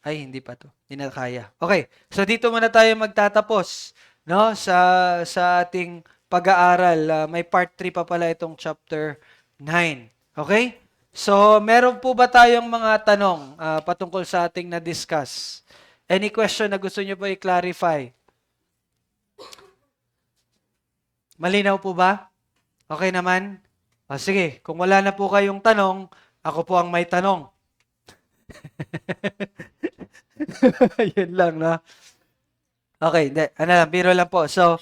ay, hindi pa to. Hindi na kaya. Okay. So, dito muna tayo magtatapos. No? Sa ating pag-aaral. May part 3 pa pala itong chapter 9. Okay? So, meron po ba tayong mga tanong patungkol sa ating na-discuss? Any question na gusto nyo po i-clarify? Malinaw po ba? Okay naman? Sige, kung wala na po kayong tanong, ako po ang may tanong. Yun lang, no? Okay, biro lang po. So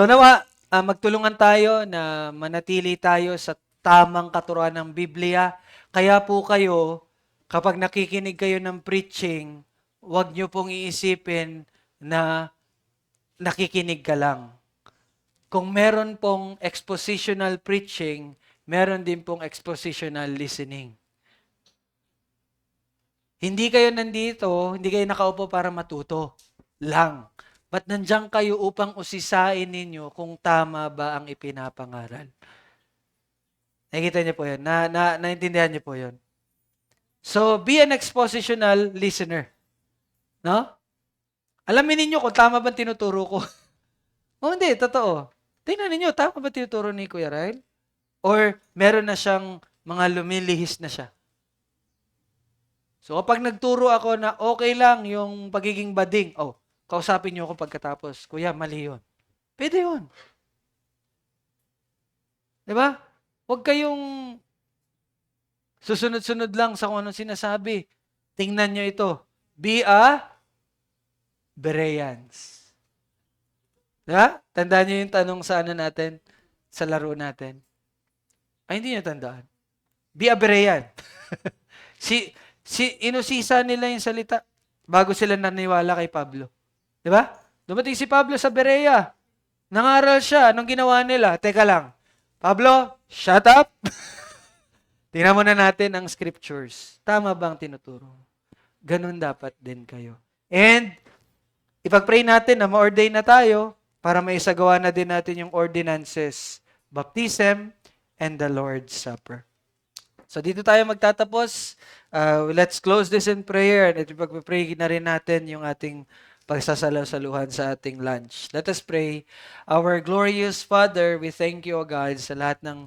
nawa, magtulungan tayo na manatili tayo sa tamang katuruan ng Biblia. Kaya po kayo, kapag nakikinig kayo ng preaching, huwag nyo pong iisipin na nakikinig ka lang. Kung meron pong expositional preaching, meron din pong expositional listening. Hindi kayo nandito, hindi kayo nakaupo para matuto lang. But nandiyan kayo upang usisain ninyo kung tama ba ang ipinapangaral. Nakikita niyo po yun? Naintindihan niyo po yun? So, be an expositional listener. No? Alamin ninyo kung tama ba tinuturo ko. O hindi, totoo. Tingnan ninyo, tama ba tinuturo ni Kuya Ryle? Or meron na siyang mga lumilihis na siya? So, kapag nagturo ako na okay lang yung pagiging bading, kausapin niyo ako pagkatapos, Kuya, mali yun. Pwede yun. Diba? Huwag kayong susunod-sunod lang sa kung anong sinasabi. Tingnan nyo ito. Be a Bereans. Diba? Tandaan nyo yung tanong sa natin, sa laro natin. Ay, hindi nyo tandaan. Be a Berean. Inusisa nila yung salita bago sila naniwala kay Pablo. Diba? Dumating si Pablo sa Berea. Nangaral siya. Anong ginawa nila? Teka lang. Pablo, shut up! Tingnan muna natin ang scriptures. Tama bang tinuturo? Ganun dapat din kayo. And, ipag-pray natin na ma-ordain na tayo para maisagawa na din natin yung ordinances, baptism, and the Lord's Supper. So, dito tayo magtatapos. Let's close this in prayer. At ipag-pray na rin natin yung ating pagsasalasaluhan sa ating lunch. Let us pray. Our glorious Father, we thank you, O God, sa lahat ng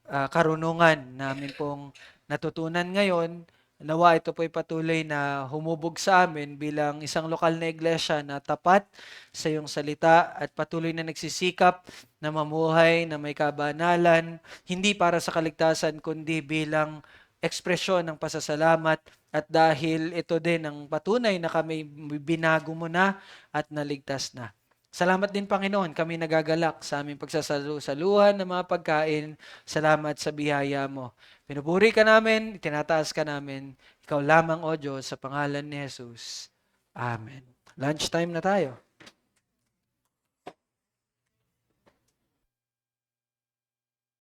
karunungan namin pong natutunan ngayon. Nawa ito po'y patuloy na humubog sa amin bilang isang lokal na iglesia na tapat sa iyong salita at patuloy na nagsisikap na mamuhay na may kabanalan, hindi para sa kaligtasan kundi bilang ekspresyon ng pasasalamat at dahil ito din ang patunay na kami binago mo na at naligtas na. Salamat din, Panginoon, kami nagagalak sa aming pagsasaluhan ng mga pagkain. Salamat sa biyaya mo. Pinupuri ka namin, itinataas ka namin. Ikaw lamang, O Diyos, sa pangalan ni Jesus. Amen. Lunchtime na tayo.